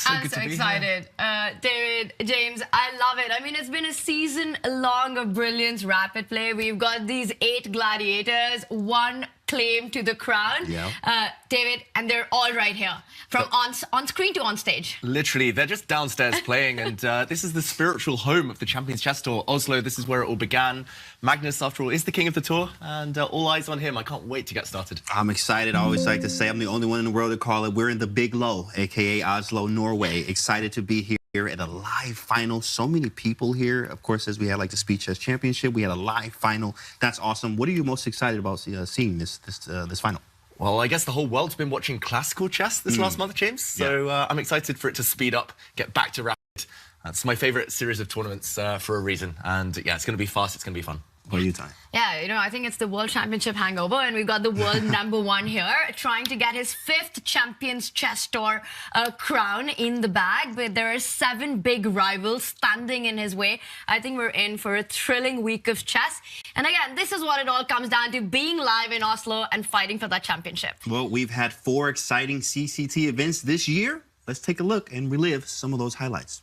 I'm so excited. David, James, I love it. I mean, it's been a season long of brilliance, rapid play. We've got these 8 gladiators, one claim to the crown. Yeah. David, and they're all right here, from on screen to on stage. Literally, they're just downstairs playing, and this is the spiritual home of the Champions Chess Tour. Oslo, this is where it all began. Magnus, after all, is the king of the tour, and all eyes on him. I can't wait to get started. I'm excited. I always like to say I'm the only one in the world to call it. We're in the big low, a.k.a. Oslo, Norway. Excited to be here at a live final. So many people here. Of course, as we had like the Speed Chess Championship, we had a live final. That's awesome. What are you most excited about seeing this final? Well, I guess the whole world's been watching classical chess this last month, James. So I'm excited for it to speed up, get back to rapid. That's my favorite series of tournaments for a reason. And yeah, it's going to be fast. It's going to be fun. What are you, Ty? Yeah, you know, I think it's the World Championship hangover, and we've got the world #1 here trying to get his 5th Champions Chess Tour crown in the bag. But there are 7 big rivals standing in his way. I think we're in for a thrilling week of chess. And again, this is what it all comes down to, being live in Oslo and fighting for that championship. Well, we've had 4 exciting CCT events this year. Let's take a look and relive some of those highlights.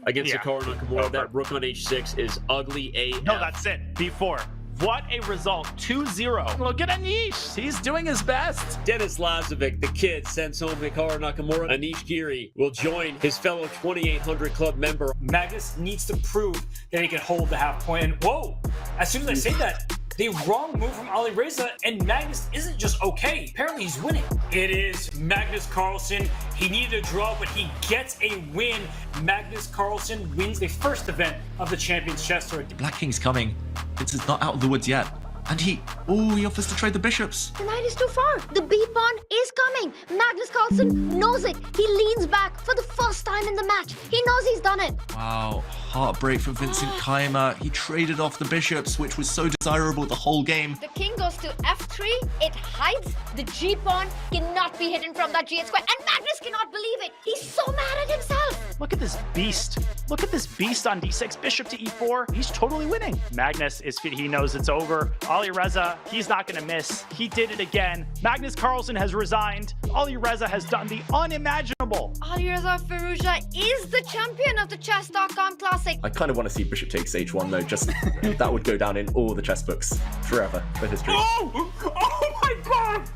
Against Hikaru Nakamura, that rook on h6 is ugly AF. No, that's it. B4. What a result. 2-0. Look at Anish. He's doing his best. Denis Lazovic, the kid, sends home Hikaru Nakamura. Anish Giri will join his fellow 2800 club member. Magnus needs to prove that he can hold the half point. And whoa, as soon as I say that, the wrong move from Alireza, and Magnus isn't just okay. Apparently he's winning. It is Magnus Carlsen. He needed a draw, but he gets a win. Magnus Carlsen wins the first event of the Champions Chess Tour. Black King's coming. It's not out of the woods yet. And he offers to trade the bishops. The knight is too far. The b-pawn is coming. Magnus Carlsen knows it. He leans back for the first time in the match. He knows he's done it. Wow, heartbreak for Vincent Keimer. He traded off the bishops, which was so desirable the whole game. The king goes to f3. It hides. The g-pawn cannot be hidden from that g8 square. And Magnus cannot believe it. He's so mad at himself. Look at this beast. Look at this beast on d6, bishop to e4. He's totally winning. Magnus he knows it's over. Alireza, he's not going to miss. He did it again. Magnus Carlsen has resigned. Alireza has done the unimaginable. Alireza Firouzja is the champion of the chess.com Classic. I kind of want to see bishop takes h1, though. Just that would go down in all the chess books forever for history. Oh my God!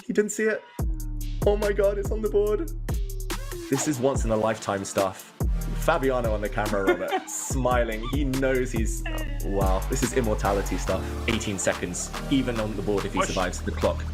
You didn't see it? Oh my God, it's on the board. This is once in a lifetime stuff. Fabiano on the camera, Robert, smiling. He knows he's... wow, this is immortality stuff. 18 seconds, even on the board if he survives the clock.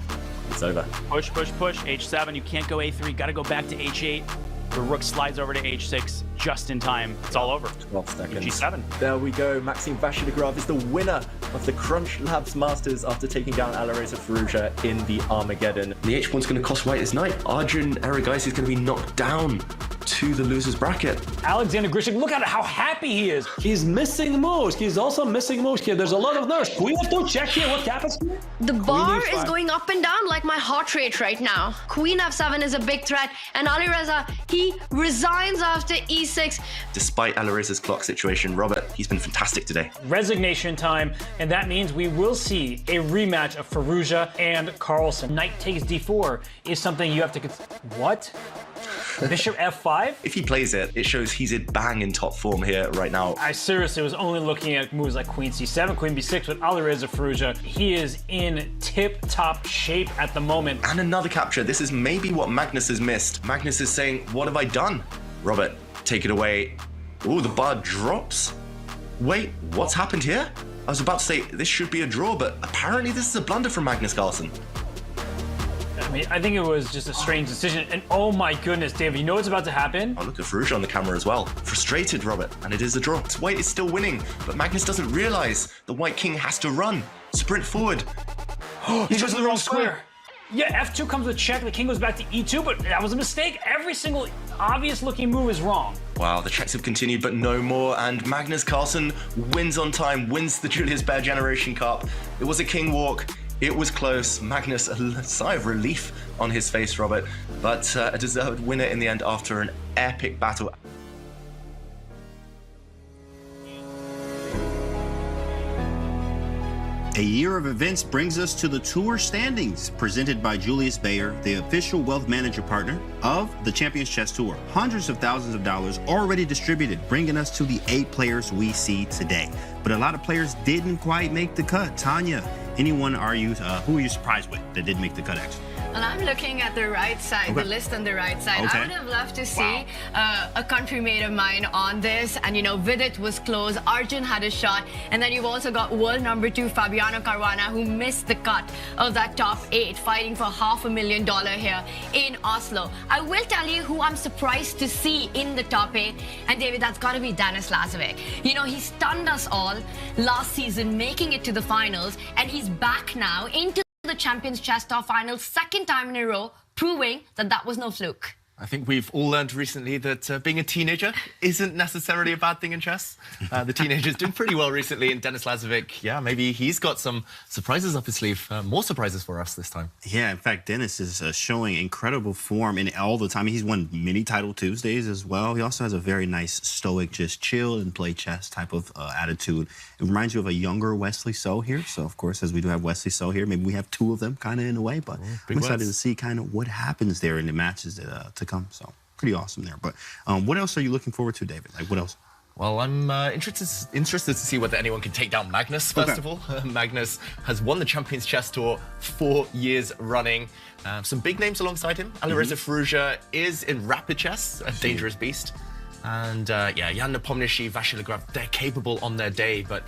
It's over. Push, push, push. h7, you can't go a3. Got to go back to h8. The rook slides over to h6 just in time. It's all over. 12 seconds. g7. There we go. Maxime Vachier-Lagrave is the winner of the Crunch Labs Masters after taking down Alireza Firouzja in the Armageddon. The h-pawn's going to cost white his knight. Arjun Erigaisi is going to be knocked down to the loser's bracket. Alexander Grishik, look at how happy he is. He's missing moves. He's also missing moves here. There's a lot of nerves. We have to check here what happens. The bar is going up and down like my heart rate right now. Queen f7 is a big threat, and Alireza, he resigns after e6. Despite Alireza's clock situation, Robert, he's been fantastic today. Resignation time, and that means we will see a rematch of Firouzja and Carlsen. Knight takes d4 is something you have to what? Bishop f5? If he plays it, it shows he's in bang in top form here right now. I seriously was only looking at moves like queen c7, queen b6 with Alireza Firouzja. He is in tip-top shape at the moment. And another capture. This is maybe what Magnus has missed. Magnus is saying, what have I done? Robert, take it away. Oh, the bar drops. Wait, what's happened here? I was about to say this should be a draw, but apparently this is a blunder from Magnus Carlsen. I mean, I think it was just a strange decision. And oh my goodness, David, you know what's about to happen? Oh, look at Firouzja on the camera as well. Frustrated, Robert, and it is a draw. White is still winning, but Magnus doesn't realize the White King has to run. Sprint forward. He chose the wrong square. Yeah, f2 comes with check. The king goes back to e2, but that was a mistake. Every single obvious-looking move is wrong. Wow, the checks have continued, but no more. And Magnus Carlsen wins on time, wins the Julius Baer Generation Cup. It was a king walk. It was close. Magnus, a sigh of relief on his face, Robert, but a deserved winner in the end after an epic battle. A year of events brings us to the tour standings, presented by Julius Baer, the official wealth manager partner of the Champions Chess Tour. Hundreds of thousands of dollars already distributed, bringing us to the 8 players we see today. But a lot of players didn't quite make the cut. Tanya, who are you surprised with that didn't make the cut, actually? Well, I'm looking at the right side, the list on the right side. Okay. I would have loved to see a countrymate of mine on this. And, you know, Vidit was close. Arjun had a shot. And then you've also got world number 2, Fabiano Caruana, who missed the cut of that top 8, fighting for $500,000 here in Oslo. I will tell you who I'm surprised to see in the top 8. And, David, that's got to be Denis Lazovic. You know, he stunned us all last season, making it to the finals. And he's back now into the Champions Chess Tour finals, 2nd time in a row, proving that that was no fluke. I think we've all learned recently that being a teenager isn't necessarily a bad thing in chess. The teenager's doing pretty well recently, and Denis Lazovic, yeah, maybe he's got some surprises up his sleeve, more surprises for us this time. Yeah, in fact, Denis is showing incredible form in all the time. He's won many Title Tuesdays as well. He also has a very nice, stoic, just chill and play chess type of attitude. It reminds you of a younger Wesley So here. So, of course, as we do have Wesley So here, maybe we have 2 of them kind of in a way, but I'm excited to see kind of what happens there in the matches to come. So pretty awesome there. But what else are you looking forward to, David? Like, what else? Well, I'm interested to see whether anyone can take down Magnus, first of all. Magnus has won the Champions Chess Tour 4 years running. Some big names alongside him. Alireza Firouzja is in rapid chess, a dangerous beast. And yeah, Jan Nepomniachtchi, Vasil Graf, they're capable on their day, but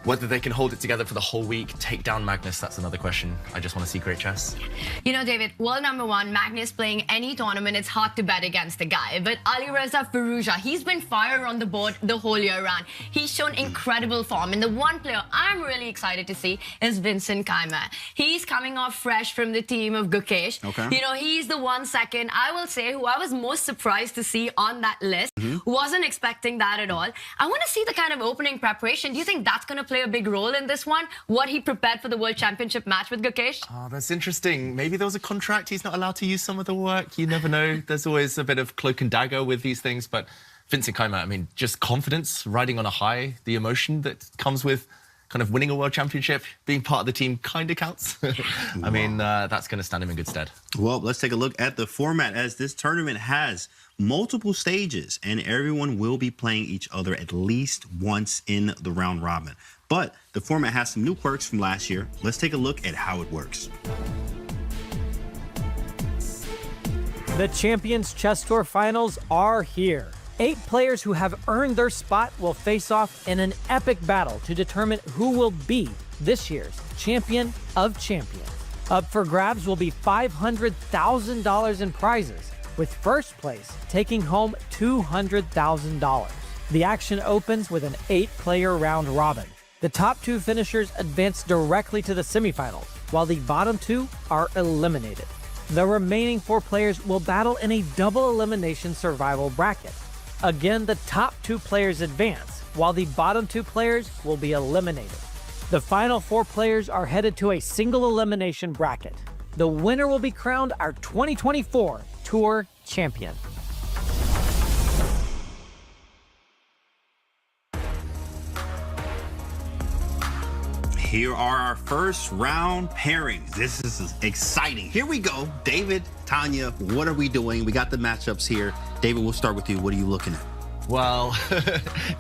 whether they can hold it together for the whole week, take down Magnus, that's another question. I just want to see great chess. You know, David, world number 1, Magnus playing any tournament, it's hard to bet against the guy. But Alireza Firouzja, he's been fire on the board the whole year round. He's shown incredible form. And the one player I'm really excited to see is Vincent Kaimer. He's coming off fresh from the team of Gukesh. Okay. You know, he's the 1-2, I will say, who I was most surprised to see on that list. Wasn't expecting that at all. I want to see the kind of opening preparation. Do you think that's going to play a big role in this one? What he prepared for the World Championship match with Gukesh? Oh, that's interesting. Maybe there was a contract. He's not allowed to use some of the work. You never know. There's always a bit of cloak and dagger with these things. But Vincent Kaimer, I mean, just confidence, riding on a high, the emotion that comes with kind of winning a World Championship, being part of the team kind of counts. I mean, that's going to stand him in good stead. Well, let's take a look at the format, as this tournament has multiple stages and everyone will be playing each other at least once in the round robin. But the format has some new quirks from last year. Let's take a look at how it works. The Champions Chess Tour finals are here. 8 players who have earned their spot will face off in an epic battle to determine who will be this year's champion of champions. Up for grabs will be $500,000 in prizes, with first place taking home $200,000. The action opens with an 8-player round robin. The top 2 finishers advance directly to the semifinals, while the bottom 2 are eliminated. The remaining 4 players will battle in a double elimination survival bracket. Again, the top 2 players advance, while the bottom 2 players will be eliminated. The final 4 players are headed to a single elimination bracket. The winner will be crowned our 2024 Tour Champion. Here are our first round pairings. This is exciting. Here we go. David, Tanya, what are we doing? We got the matchups here. David, we'll start with you. What are you looking at? Well,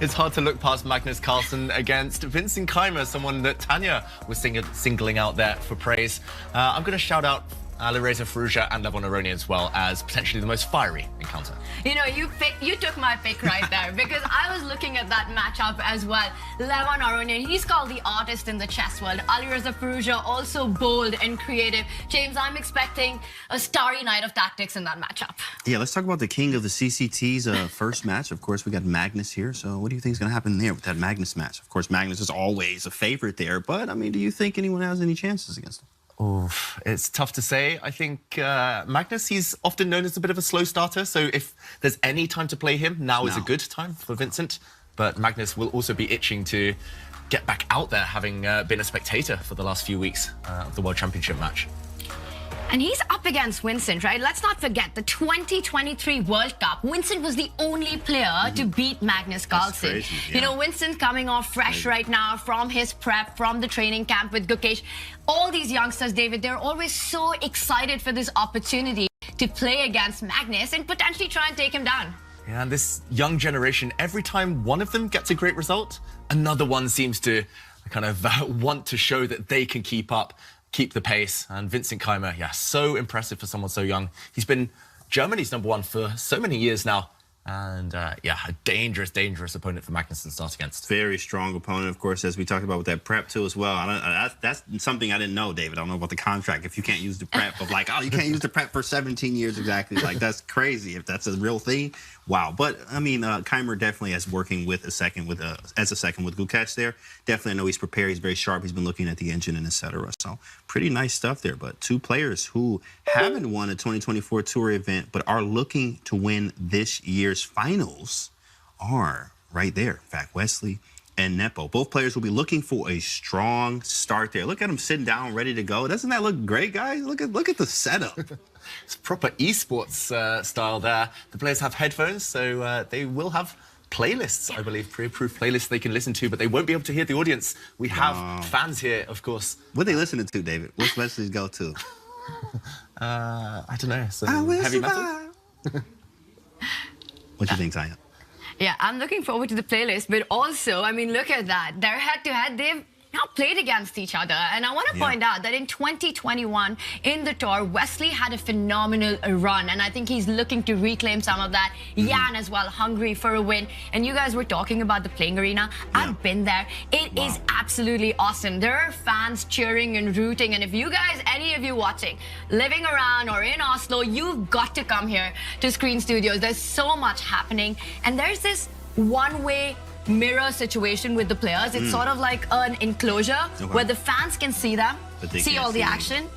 it's hard to look past Magnus Carlsen against Vincent Kaimer, someone that Tanya was singling out there for praise. I'm going to shout out Alireza Firouzja and Levon Aronian as well as potentially the most fiery encounter. You know, you took my pick right there, because I was looking at that matchup as well. Levon Aronian, he's called the artist in the chess world. Alireza Firouzja, also bold and creative. James, I'm expecting a starry night of tactics in that matchup. Yeah, let's talk about the king of the CCT's first match. Of course, we got Magnus here. So what do you think is going to happen there with that Magnus match? Of course, Magnus is always a favorite there. But, I mean, do you think anyone has any chances against him? Oh, it's tough to say. I think Magnus, he's often known as a bit of a slow starter. So if there's any time to play him, now is a good time for Vincent. But Magnus will also be itching to get back out there, having been a spectator for the last few weeks of the World Championship match. And he's up against Vincent, right? Let's not forget the 2023 World Cup. Vincent was the only player to beat Magnus Carlsen. Crazy, yeah. You know, Vincent's coming off fresh right now from his prep, from the training camp with Gukesh. All these youngsters, David, they're always so excited for this opportunity to play against Magnus and potentially try and take him down. Yeah, and this young generation, every time one of them gets a great result, another one seems to kind of want to show that they can keep the pace. And Vincent Keimer, yeah, so impressive for someone so young. He's been Germany's #1 for so many years now. And yeah, a dangerous, dangerous opponent for Magnus to start against. Very strong opponent, of course, as we talked about with that prep too as well. That's something I didn't know, David. I don't know about the contract. If you can't use the prep of like, oh, you can't use the prep for 17 years exactly. Like, that's crazy if that's a real thing. Wow. But I mean, Keimer definitely is working with as a second with Gukesh there. Definitely, I know he's prepared. He's very sharp. He's been looking at the engine and etc. So pretty nice stuff there. But two players who haven't won a 2024 tour event but are looking to win this year's finals are right there. In fact, Wesley and Nepo. Both players will be looking for a strong start there. Look at them sitting down, ready to go. Doesn't that look great, guys? Look at the setup. It's proper esports style there. The players have headphones, so they will have playlists, I believe, pre-approved playlists they can listen to, but they won't be able to hear the audience. We have fans here, of course. What are they listening to, David? What's Wesley's go-to? I don't know. Some heavy metal? What do you think, Tanya? Yeah, I'm looking forward to the playlist, but also, I mean, look at that. They're head-to-head. They've not played against each other. And I want to point out that in 2021, in the tour, Wesley had a phenomenal run. And I think he's looking to reclaim some of that. Jan as well, hungry for a win. And you guys were talking about the playing arena. I've been there. It is absolutely awesome. There are fans cheering and rooting. And if you guys, any of you watching, living around or in Oslo, you've got to come here to Screen Studios. There's so much happening. And there's this one-way mirror situation with the players. It's sort of like an enclosure where the fans can see them, see all the action,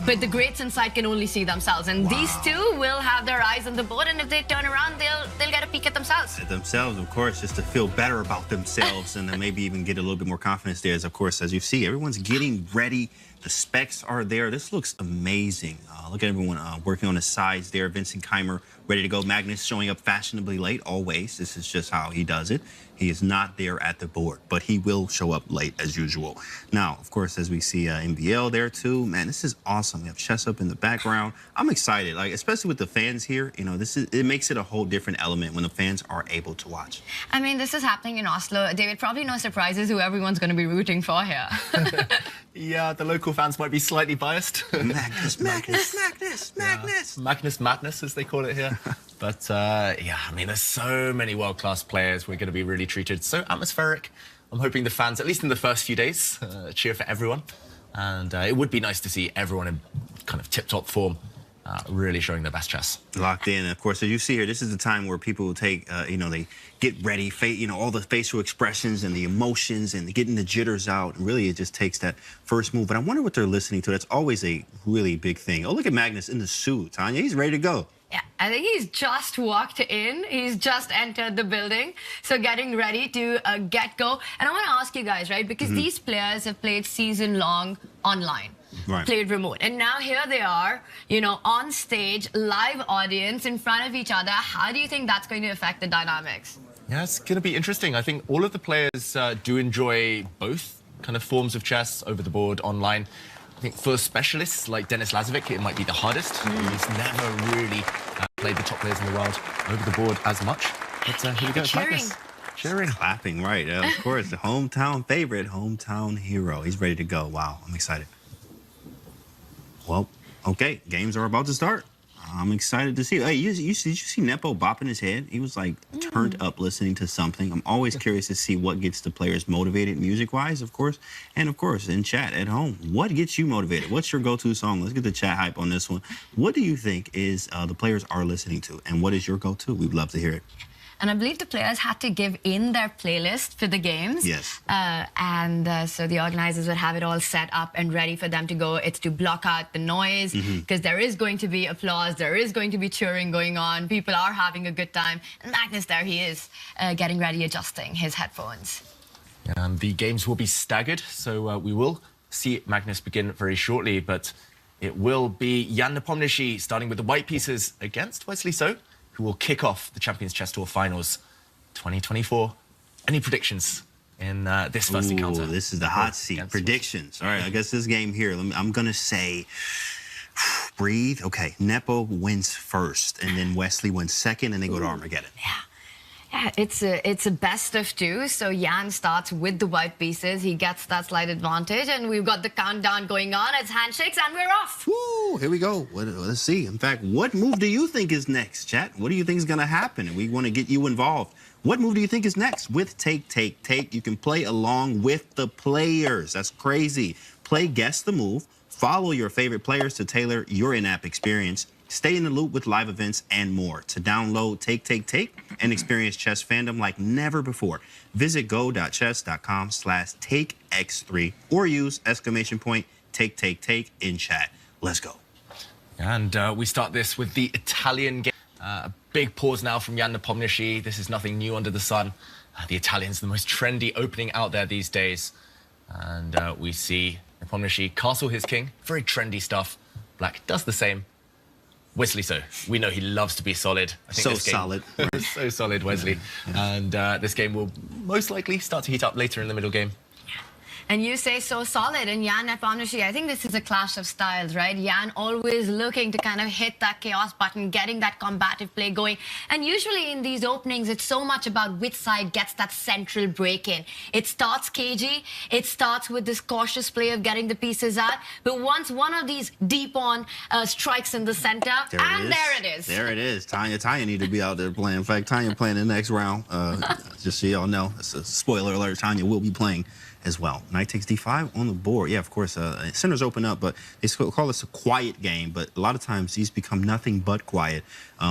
but the greats inside can only see themselves. And these two will have their eyes on the board, and if they turn around, they'll get a peek at themselves. At themselves, of course, just to feel better about themselves and then maybe even get a little bit more confidence there. As, of course, as you see, everyone's getting ready. The specs are there. This looks amazing. Look at everyone working on the sides there. Vincent Keimer ready to go. Magnus showing up fashionably late always. This is just how he does it. He is not there at the board, but he will show up late as usual. Now, of course, as we see MVL there too, man, this is awesome. We have Chess Up in the background. I'm excited, like especially with the fans here. You know, it makes it a whole different element when the fans are able to watch. I mean, this is happening in Oslo. David, probably no surprises who everyone's going to be rooting for here. Yeah, the local fans might be slightly biased. Magnus. Magnus Madness, as they call it here. But yeah, I mean, there's so many world-class players. We're going to be really treated so atmospheric. I'm hoping the fans, at least in the first few days, cheer for everyone. And it would be nice to see everyone in kind of tip-top form, really showing their best chess. Locked in. Of course, as you see here, this is the time where people will take, you know, they get ready, all the facial expressions and the emotions and getting the jitters out. And really, it just takes that first move. But I wonder what they're listening to. That's always a really big thing. Oh, look at Magnus in the suit, Tanya. He's ready to go. Yeah, I think he's just walked in. He's just entered the building. So getting ready to get go. And I want to ask you guys, right, because these players have played season-long online. Played remote. And now here they are, you know, on stage, live audience in front of each other. How do you think that's going to affect the dynamics? Yeah, it's going to be interesting. I think all of the players do enjoy both kind of forms of chess, over the board, online. I think for specialists like Denis Lazovic, it might be the hardest. He's never really played the top players in the world over the board as much. But here we go, Magnus. Cheering. Clapping, right. Of course, the hometown favorite, hometown hero. He's ready to go. Wow, I'm excited. Well, okay, games are about to start. I'm excited to see. Hey, did you see Nepo bopping his head? He was like turned up listening to something. I'm always curious to see what gets the players motivated music-wise, of course. And, of course, in chat at home. What gets you motivated? What's your go-to song? Let's get the chat hype on this one. What do you think is the players are listening to? And what is your go-to? We'd love to hear it. And I believe the players had to give in their playlist for the games. Yes. So the organizers would have it all set up and ready for them to go. It's to block out the noise, because there is going to be applause. There is going to be cheering going on. People are having a good time. And Magnus, there he is, getting ready, adjusting his headphones. And the games will be staggered, so we will see Magnus begin very shortly. But It will be Jan Nepomniachtchi starting with the white pieces against Wesley So, who will kick off the Champions Chess Tour Finals 2024. Any predictions in this first encounter? This is the hot seat. Predictions. All right, I guess this game here, I'm going to say, breathe. Okay, Nepo wins first, and then Wesley wins second, and they go to Armageddon. Yeah, it's a best of two. So Jan starts with the white pieces. He gets that slight advantage, and we've got the countdown going on. It's handshakes, and we're off. Woo, here we go. Let's see. In fact, what move do you think is next, chat? What do you think is going to happen? We want to get you involved. What move do you think is next? With take, you can play along with the players. That's crazy. Play guess the move. Follow your favorite players to tailor your in-app experience. Stay in the loop with live events and more. To download Take and experience chess fandom like never before, visit go.chess.com/takex3 or use !take in chat. Let's go. And we start this with the Italian game. A big pause now from Jan Nepomniachtchi. This is nothing new under the sun. The Italian's the most trendy opening out there these days. And we see Nepomniachtchi castle his king. Very trendy stuff. Black does the same. Wesley So, we know he loves to be solid. I think So this game, solid. So solid, Wesley. And this game will most likely start to heat up later in the middle game. And you say so solid, and Jan Nepomniachtchi, I think this is a clash of styles, right? Jan always looking to kind of hit that chaos button, getting that combative play going. And usually in these openings, it's so much about which side gets that central break in. It starts cagey, it starts with this cautious play of getting the pieces out. But once one of these deep on strikes in the center, there it is. There it is. Tanya need to be out there playing. In fact, Tanya playing the next round. Just so y'all know, it's a spoiler alert, Tanya will be playing as well. Knight takes d5 on the board. Yeah, of course, centers open up, but they call this a quiet game, but a lot of times these become nothing but quiet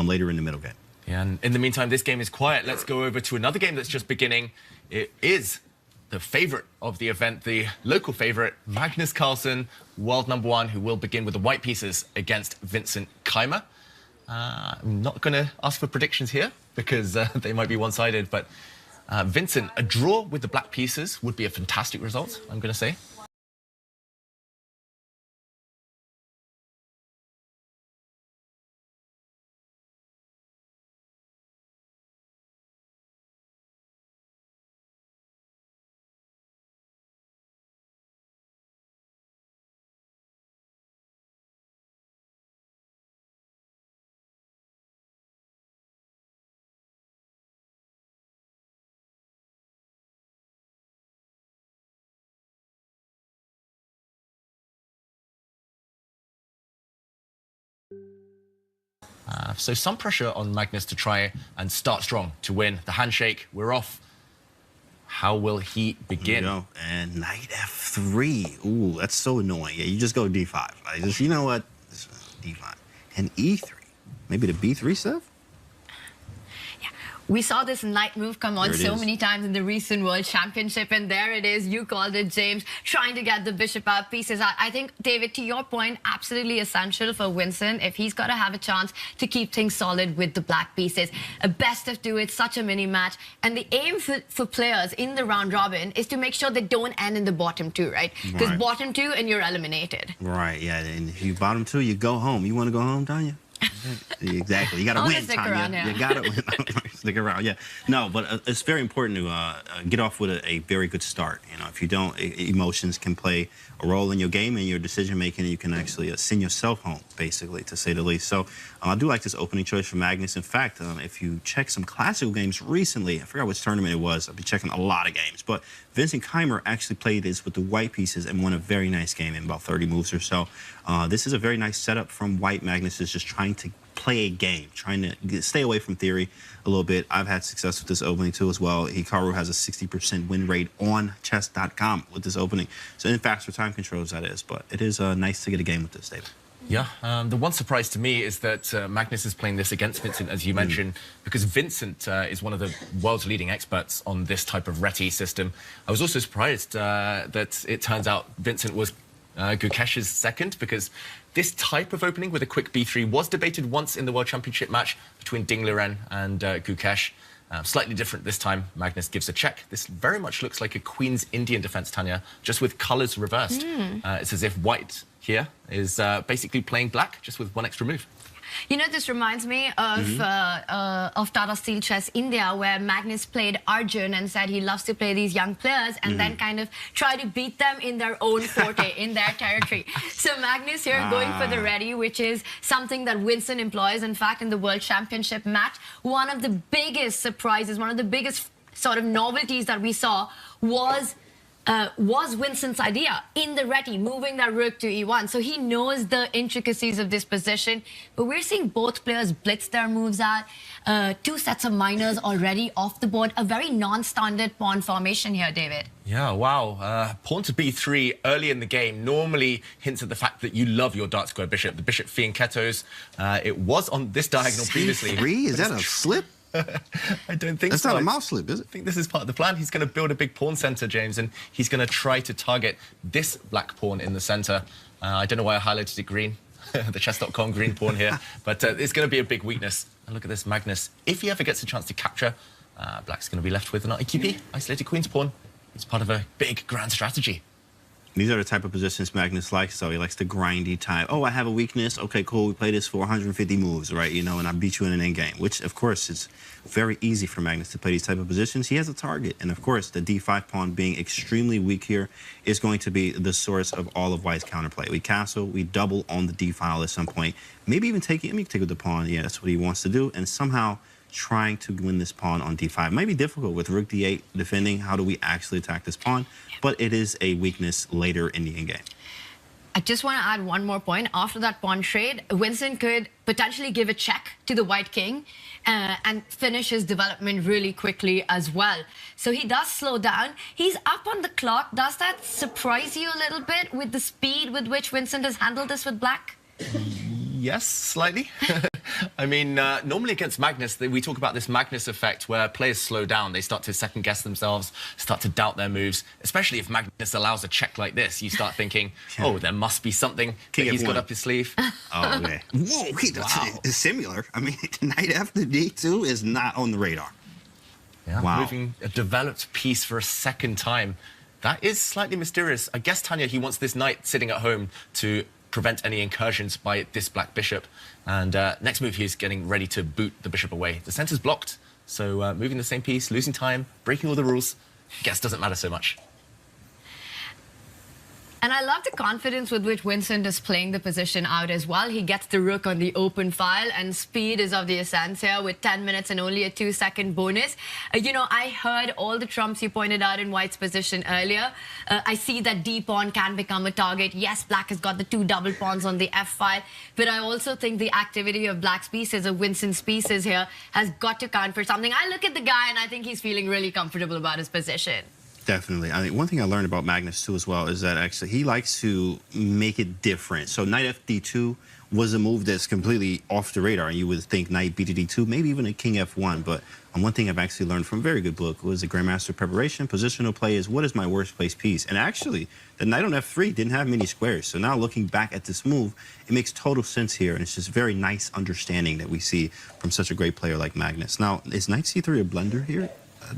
later in the middle game. Yeah, and in the meantime, this game is quiet. Let's go over to another game that's just beginning. It is the favorite of the event, the local favorite, Magnus Carlsen, world #1, who will begin with the white pieces against Vincent Keimer. I'm not going to ask for predictions here because they might be one-sided, but Vincent, a draw with the black pieces would be a fantastic result, I'm going to say. So some pressure on Magnus to try and start strong to win. The handshake, we're off. How will he begin? Here we go. And knight f3. Ooh, that's so annoying. Yeah, you just go d5. Like, just, you know what? d5. And e3. Maybe the b3 stuff? We saw this knight move come on so many times in the recent World Championship, and there it is. You called it, James, trying to get the bishop out, pieces out. I think, David, to your point, absolutely essential for Vincent if he's got to have a chance to keep things solid with the black pieces. A best of two, it's such a mini match, and the aim for players in the round robin is to make sure they don't end in the bottom two, right? Because bottom two and you're eliminated. Right, yeah, and if you bottom two, you go home. You want to go home, Tanya? Exactly. You got to win, Tanya. You got to win. Stick around. Yeah. No, but it's very important to get off with a very good start. You know, if you don't, emotions can play a role in your game and your decision making, and you can actually send yourself home, basically, to say the least. So I do like this opening choice for Magnus. In fact, if you check some classical games recently, I forgot which tournament it was. I've been checking a lot of games, but Vincent Keimer actually played this with the white pieces and won a very nice game in about 30 moves or so. This is a very nice setup from white. Magnus is just trying to play a game, trying to stay away from theory a little bit. I've had success with this opening too as well. Hikaru has a 60% win rate on chess.com with this opening. So in faster time controls, that is. But it is nice to get a game with this, David. Yeah, the one surprise to me is that Magnus is playing this against Vincent, as you mentioned, because Vincent is one of the world's leading experts on this type of Reti system. I was also surprised that it turns out Vincent was Gukesh's second, because this type of opening with a quick b3 was debated once in the World Championship match between Ding Liren and Gukesh. Slightly different this time. Magnus gives a check. This very much looks like a Queen's Indian defense, Tanya, just with colors reversed. It's as if white here is basically playing black, just with one extra move. You know, this reminds me of Tata Steel Chess India, where Magnus played Arjun and said he loves to play these young players and then kind of try to beat them in their own forte, in their territory. So Magnus here going for the ready, which is something that Winston employs. In fact, in the World Championship match, one of the biggest surprises, one of the biggest sort of novelties that we saw was Winston's idea in the ready, moving that rook to e1. So he knows the intricacies of this position. But we're seeing both players blitz their moves out. 2 sets of minors already off the board. A very non-standard pawn formation here, David. Yeah, wow. Pawn to b3 early in the game normally hints at the fact that you love your dark square bishop. The bishop fianchettos. It was on this diagonal previously. Is that a slip? I don't think That's so. not a mouse slip, is it? I think this is part of the plan. He's going to build a big pawn center, James, and he's going to try to target this black pawn in the center. I don't know why I highlighted it green, the chess.com green pawn here, but it's going to be a big weakness. And look at this, Magnus. If he ever gets a chance to capture, black's going to be left with an IQP, isolated queen's pawn. It's part of a big grand strategy. These are the type of positions Magnus likes, so he likes the grindy type. Oh, I have a weakness. Okay, cool. We play this for 150 moves, right? You know, and I beat you in an endgame, which, of course, is very easy for Magnus to play these type of positions. He has a target, and, of course, the d5 pawn being extremely weak here is going to be the source of all of White's counterplay. We castle, we double on the d file at some point, maybe even take with the pawn. Yeah, that's what he wants to do, and somehow trying to win this pawn on d5 might be difficult with rook d8 defending. How do we actually attack this pawn? But it is a weakness later in the endgame. I just want to add one more point. After that pawn trade, Winston could potentially give a check to the white king and finish his development really quickly as well. So he does slow down. He's up on the clock. Does that surprise you a little bit with the speed with which Winston has handled this with black? Yes, slightly. I mean, normally against Magnus, we talk about this Magnus effect where players slow down. They start to second-guess themselves, start to doubt their moves, especially if Magnus allows a check like this. You start thinking, oh, there must be something that he's got up his sleeve. Oh, okay. Whoa, it's similar. I mean, knight after d2 is not on the radar. Yeah, wow. Moving a developed piece for a second time. That is slightly mysterious. I guess, Tanya, he wants this knight sitting at home to prevent any incursions by this black bishop. And next move, he's getting ready to boot the bishop away. The center's blocked, so moving the same piece, losing time, breaking all the rules, I guess doesn't matter so much. And I love the confidence with which Winston is playing the position out as well. He gets the rook on the open file, and speed is of the essence here with 10 minutes and only a 2-second bonus. You know, I heard all the trumps you pointed out in White's position earlier. I see that D pawn can become a target. Yes, Black has got the 2 double pawns on the F file, but I also think the activity of Black's pieces, of Winston's pieces here, has got to count for something. I look at the guy and I think he's feeling really comfortable about his position. Definitely. I mean, one thing I learned about Magnus, too, as well, is that actually he likes to make it different. So knight fd2 was a move that's completely off the radar. You would think knight b to d2, maybe even a king f1. But one thing I've actually learned from a very good book was the Grandmaster Preparation. Positional play is what is my worst place piece? And actually, the knight on f3 didn't have many squares. So now looking back at this move, it makes total sense here. And it's just very nice understanding that we see from such a great player like Magnus. Now, is knight c3 a blunder here?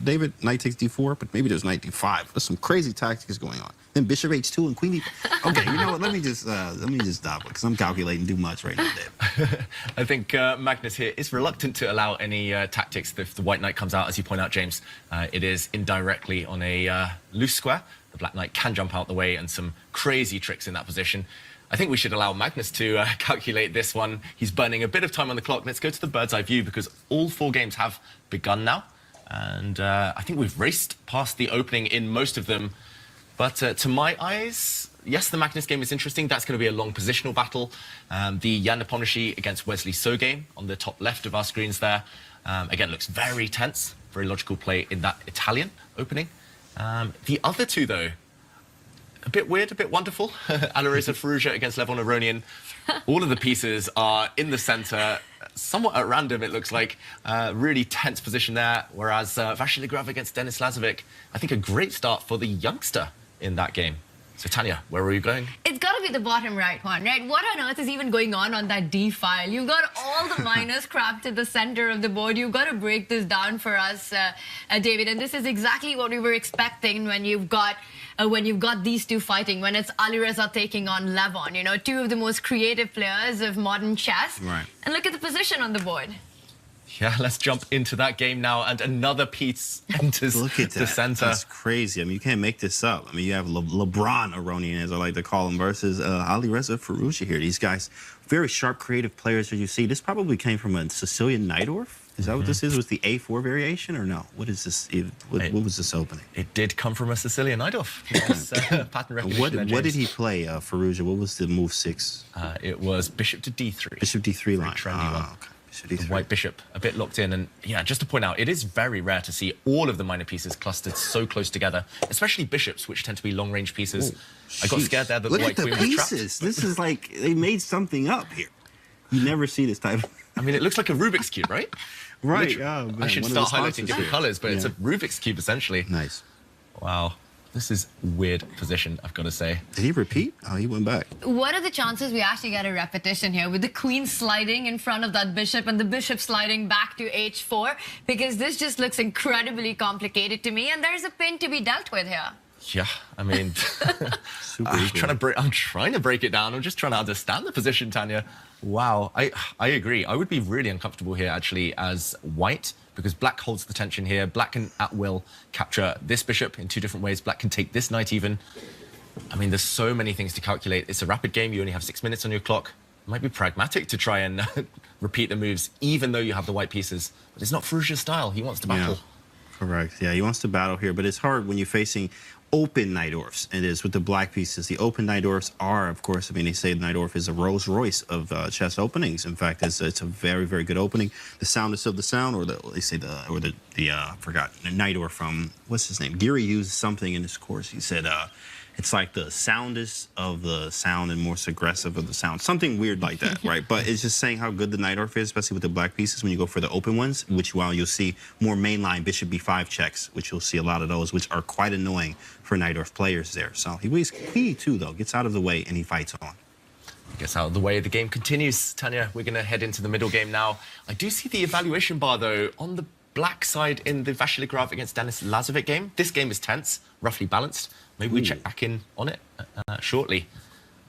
David, knight takes d4, but maybe there's knight d5. There's some crazy tactics going on. Then bishop h2 and queen d4. Okay, you know what? Let me just stop it because I'm calculating too much right now, David. I think Magnus here is reluctant to allow any tactics if the white knight comes out, as you point out, James. It is indirectly on a loose square. The black knight can jump out the way, and some crazy tricks in that position. I think we should allow Magnus to calculate this one. He's burning a bit of time on the clock. Let's go to the bird's eye view because all 4 games have begun now. And I think we've raced past the opening in most of them. But to my eyes, yes, the Magnus game is interesting. That's going to be a long positional battle. The Jan Nepomniachtchi against Wesley So game on the top left of our screens there. Again, looks very tense. Very logical play in that Italian opening. The other 2, though, a bit weird, a bit wonderful. Alireza Firouzja against Levon Aronian. All of the pieces are in the center. Somewhat at random, it looks like. Really tense position there. Whereas Vasily Graf against Denis Lazovic, I think a great start for the youngster in that game. So Tanya, where were you going? It's got to be the bottom right one, right? What on earth is even going on that D file? You've got all the minors crapped at the center of the board. You've got to break this down for us, David. And this is exactly what we were expecting when you've got these two fighting, when it's Alireza taking on Levon, you know, two of the most creative players of modern chess. Right. And look at the position on the board. Yeah, let's jump into that game now. And another piece enters Look at that. the center. That's crazy. I mean, you can't make this up. I mean, you have LeBron Aronian, as I like to call him, versus Alireza Firouzja here. These guys, very sharp, creative players, as you see. This probably came from a Sicilian Najdorf. Is that what this is? Was the A4 variation or no? What is this? What was this opening? It did come from a Sicilian Najdorf. Yes, pattern recognition. What did he play, Firouzja? What was the move 6? It was bishop to D3. Bishop D3 line. Trendy one. Okay. The white bishop, a bit locked in. And yeah, just to point out, it is very rare to see all of the minor pieces clustered so close together, especially bishops, which tend to be long-range pieces. I got scared there that the white queen was trapped. This is like they made something up here. You never see this type of... I mean, it looks like a Rubik's Cube, right? Right. I should start highlighting different colors, but it's a Rubik's Cube, essentially. Nice. Wow. This is weird position, I've got to say. Did he repeat? Oh, he went back. What are the chances we actually get a repetition here with the queen sliding in front of that bishop and the bishop sliding back to h4? Because this just looks incredibly complicated to me, and there's a pin to be dealt with here. Yeah, I mean, I'm trying to break it down. I'm just trying to understand the position, Tanya. Wow, I agree. I would be really uncomfortable here, actually, as white, because black holds the tension here. Black can, at will, capture this bishop in 2 different ways. Black can take this knight even. I mean, there's so many things to calculate. It's a rapid game. You only have 6 minutes on your clock. It might be pragmatic to try and repeat the moves, even though you have the white pieces. But it's not Firouzja's style. He wants to battle. Yeah, correct. Yeah, he wants to battle here, but it's hard when you're facing open Najdorfs. It is with the black pieces. The open Najdorfs are, of course, I mean, they say Najdorf is a Rolls Royce of chess openings. In fact, it's a very, very good opening. The soundest of the sound, or they say I forgot, Najdorf from, what's his name? Geary used something in his course. He said, it's like the soundest of the sound and most aggressive of the sound. Something weird like that, right? But it's just saying how good the Najdorf is, especially with the black pieces when you go for the open ones, which while you'll see more mainline bishop b5 checks, which you'll see a lot of those, which are quite annoying for Najdorf players there. So he too, though, gets out of the way and he fights on. I guess out of the way, the game continues. Tanya, we're going to head into the middle game now. I do see the evaluation bar, though, on the black side in the Vasily Graf against Denis Lazovic game. This game is tense, roughly balanced. Maybe we check back in on it shortly.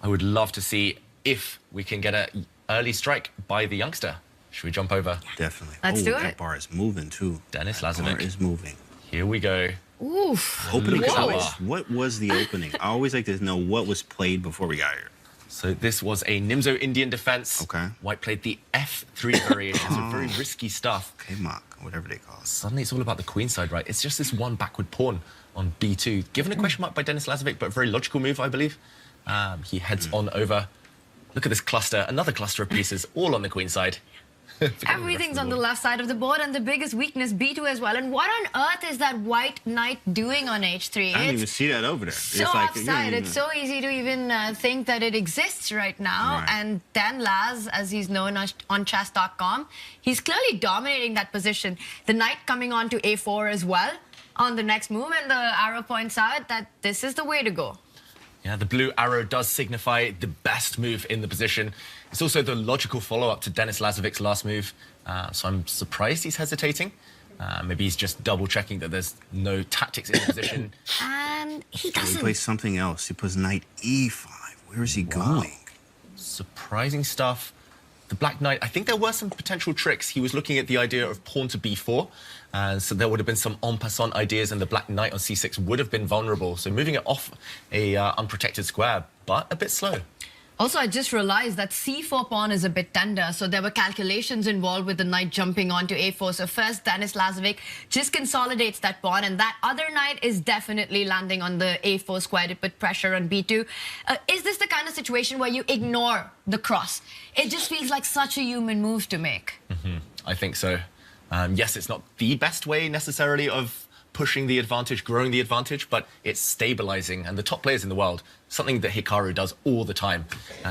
I would love to see if we can get an early strike by the youngster. Should we jump over? Definitely. Let's do it. That bar is moving, too. Denis Lazovic. That bar is moving. Here we go. Oof. Opening choice. What was the opening? I always like to know what was played before we got here. So this was a Nimzo Indian defense. Okay. White played the F3 variation, so very risky stuff. Okay, Mark, whatever they call it. Suddenly it's all about the queen side, right? It's just this one backward pawn on b2. Given a question mark by Denis Lazovic, but a very logical move, I believe. He heads on over. Look at this cluster, another cluster of pieces, all on the queen side. Everything's on the left side of the board, and the biggest weakness, b2 as well. And what on earth is that white knight doing on h3? I didn't even see that over there. So it's like, offside. It's so easy to even think that it exists right now. Right. And Dan Laz, as he's known on chess.com, he's clearly dominating that position. The knight coming on to a4 as well on the next move, and the arrow points out that this is the way to go. Yeah, the blue arrow does signify the best move in the position. It's also the logical follow-up to Denis Lazovic's last move. So I'm surprised he's hesitating. Maybe he's just double-checking that there's no tactics in the position. And he So doesn't. he plays something else. He puts knight e5. Where is he going? Surprising stuff. The black knight, I think there were some potential tricks. He was looking at the idea of pawn to b4. So there would have been some en passant ideas, and the black knight on c6 would have been vulnerable. So moving it off a unprotected square, but a bit slow. Also, I just realized that c4 pawn is a bit tender, so there were calculations involved with the knight jumping onto a4. So first, Denis Lazovic just consolidates that pawn, and that other knight is definitely landing on the a4 square to put pressure on b2. Is this the kind of situation where you ignore the cross? It just feels like such a human move to make. I think so. Yes, it's not the best way necessarily of pushing the advantage, growing the advantage, but it's stabilizing. And the top players in the world, something that Hikaru does all the time,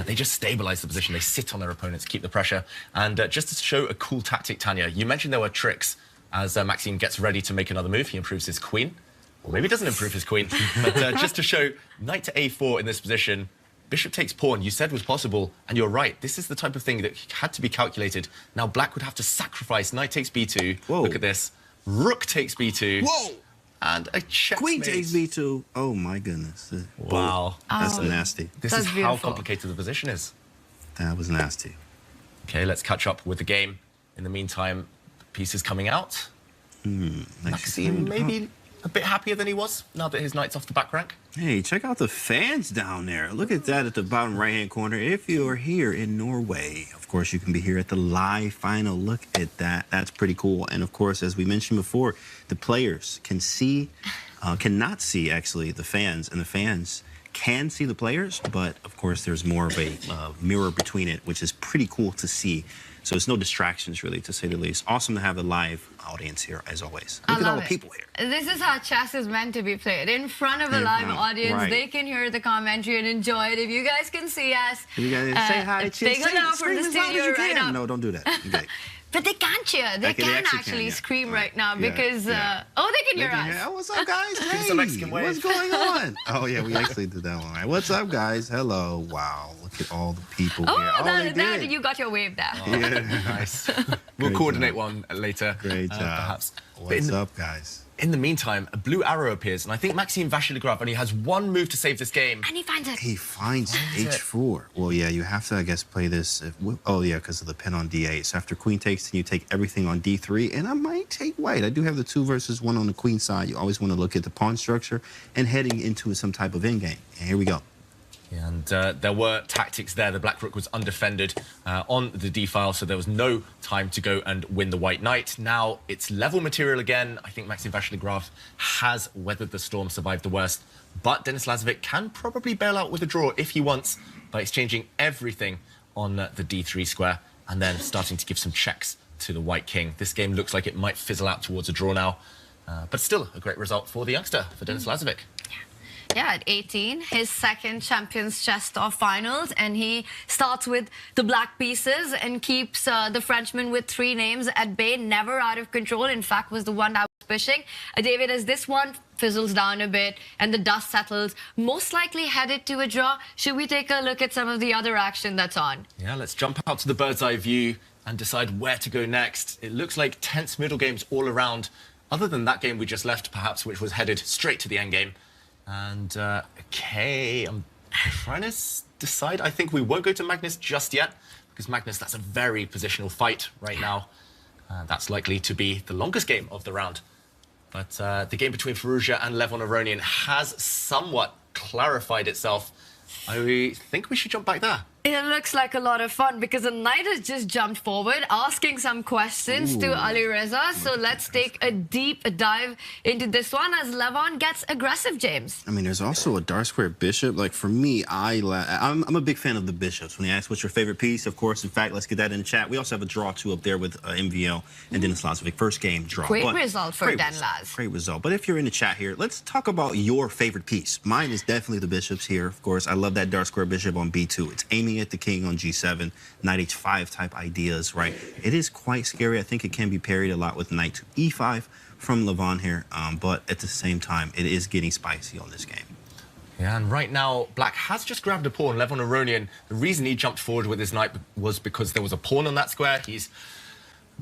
they just stabilize the position. They sit on their opponents, keep the pressure. And just to show a cool tactic, Tanya, you mentioned there were tricks. As Maxime gets ready to make another move, he improves his queen. Or maybe it doesn't improve his queen. But just to show, knight to a4 in this position, bishop takes pawn, you said was possible, and you're right. This is the type of thing that had to be calculated. Now black would have to sacrifice knight takes b2. Whoa. Look at this. Rook takes b2. Whoa! And a checkmate. Queen takes b2. Oh my goodness. Wow. That's nasty. This That's is beautiful. how complicated the position is. That was nasty. Okay, let's catch up with the game. In the meantime, pieces coming out. Maxime maybe a bit happier than he was now that his knight's off the back rank. Hey, check out the fans down there. Look at that at the bottom right-hand corner. If you're here in Norway, of course, you can be here at the live final. Look at that. That's pretty cool. And, of course, as we mentioned before, the players can see, cannot see, actually, the fans. And the fans can see the players, but, of course, there's more of a mirror between it, which is pretty cool to see. So it's no distractions, really, to say the least. Awesome to have the live audience here, as always. Look at all the people here. This is how chess is meant to be played. In front of a live audience, right. They can hear the commentary and enjoy it. If you guys can see us, You guys say hi to big hello from the studio right now. No, don't do that. Okay. But they can't cheer. They can actually scream right now because, oh, they can hear us. Oh, what's up, guys? Give us a Mexican wave. What's going on? Oh, yeah, we actually did that one. Right. What's up, guys? Hello. Wow, look at all the people Oh, here. that you got your wave there. Yeah. Nice. We'll coordinate one later. Great job. Perhaps. What's up, guys? In the meantime, a blue arrow appears, and I think Maxime Vachier-Lagrave only has one move to save this game. And he finds it. He finds h4. Well, yeah, you have to, I guess, play this. Oh, yeah, because of the pin on d8. So after queen takes, then you take everything on d3, and I might take white. I do have the 2 versus 1 on the queen side. You always want to look at the pawn structure and heading into some type of endgame. And here we go. And there were tactics there. The black rook was undefended on the d-file, so there was no time to go and win the white knight. Now it's level material again. I think Maxime Vachier-Lagrave has weathered the storm, survived the worst. But Denis Lazovic can probably bail out with a draw if he wants by exchanging everything on the d3 square and then starting to give some checks to the white king. This game looks like it might fizzle out towards a draw now. But still a great result for the youngster, for Denis Lazovic. Yeah, at 18, his second Champions Chess Tour finals, and he starts with the black pieces and keeps the Frenchman with 3 names at bay, never out of control. In fact, was the one that was pushing. David, as this one fizzles down a bit and the dust settles, most likely headed to a draw. Should we take a look at some of the other action that's on? Yeah, let's jump out to the bird's eye view and decide where to go next. It looks like tense middle games all around, other than that game we just left, perhaps, which was headed straight to the endgame. And, okay, I'm trying to decide. I think we won't go to Magnus just yet, because Magnus, that's a very positional fight right now. That's likely to be the longest game of the round. But the game between Firouzja and Levon Aronian has somewhat clarified itself. I think we should jump back there. It looks like a lot of fun because the knight has just jumped forward, asking some questions to Alireza. So let's take a deep dive into this one as Levon gets aggressive, James. I mean, there's also a dark square bishop. Like, for me, I'm a big fan of the bishops. When they ask what's your favorite piece, of course, in fact, let's get that in the chat. We also have a draw, too, up there with MVL and Denis Lazovic. First game draw. Great result for Denlaz. Great result. But if you're in the chat here, let's talk about your favorite piece. Mine is definitely the bishops here, of course. I love that dark square bishop on b2. It's aiming at the king on g7, knight h5 type ideas, right? It is quite scary. I think it can be parried a lot with knight to e5 from Levon here, but at the same time, it is getting spicy on this game. Yeah, and right now, black has just grabbed a pawn. Levon Aronian, the reason he jumped forward with his knight was because there was a pawn on that square. He's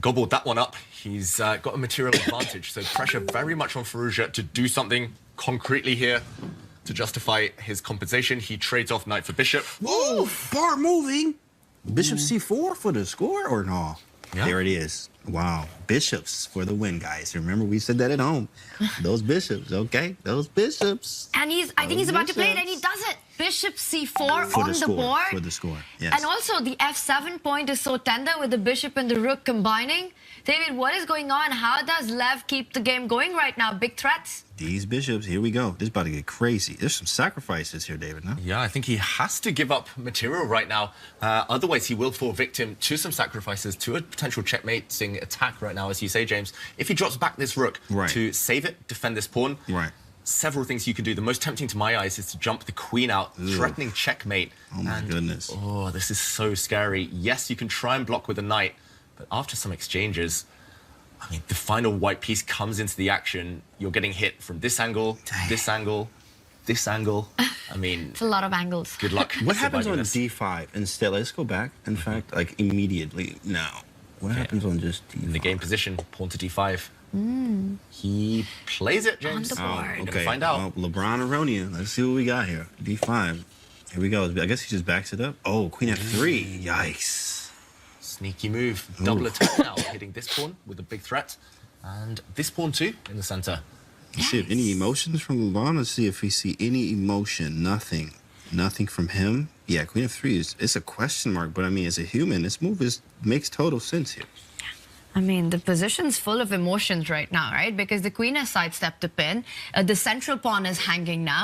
gobbled that one up. He's got a material advantage, so pressure very much on Firouzja to do something concretely here to justify his compensation. He trades off knight for bishop. Whoa, bar moving. Bishop c4 for the score or no? Yeah. There it is. Wow, bishops for the win, guys. Remember, we said that at home. Those bishops, okay? Those bishops. And I think he's about to play it, and he does it. Bishop c4 on the board. For the score, yes. And also, the f7 point is so tender with the bishop and the rook combining. David, what is going on? How does Lev keep the game going right now? Big threats? These bishops, here we go. This is about to get crazy. There's some sacrifices here, David, no? Yeah, I think he has to give up material right now. Otherwise, he will fall victim to some sacrifices, to a potential checkmating attack right now, as you say, James. If he drops back this rook to save it, defend this pawn, several things you can do. The most tempting to my eyes is to jump the queen out, threatening checkmate. Oh, my goodness. Oh, this is so scary. Yes, you can try and block with a knight, but after some exchanges, I mean, the final white piece comes into the action. You're getting hit from this angle, this angle, this angle. I mean, It's a lot of angles. good luck. What happens on surviving this. d5 instead? Let's go back, in fact, like immediately now. What happens on just d5? In the game position, pawn to d5. He plays it, James. On the board. We're Okay, gonna find out. well, LeBron Aronia. Let's see what we got here. d5. Here we go. I guess he just backs it up. Oh, queen f3. Yikes. Sneaky move. Double attack now, hitting this pawn with a big threat. And this pawn too in the center. Let's see if any emotions from LeBron. Let's see if we see any emotion. Nothing. Nothing from him. Yeah, queen f3 it's a question mark, but I mean, as a human, this move makes total sense here. I mean, the position's full of emotions right now, right? Because the queen has sidestepped the pin. The central pawn is hanging now.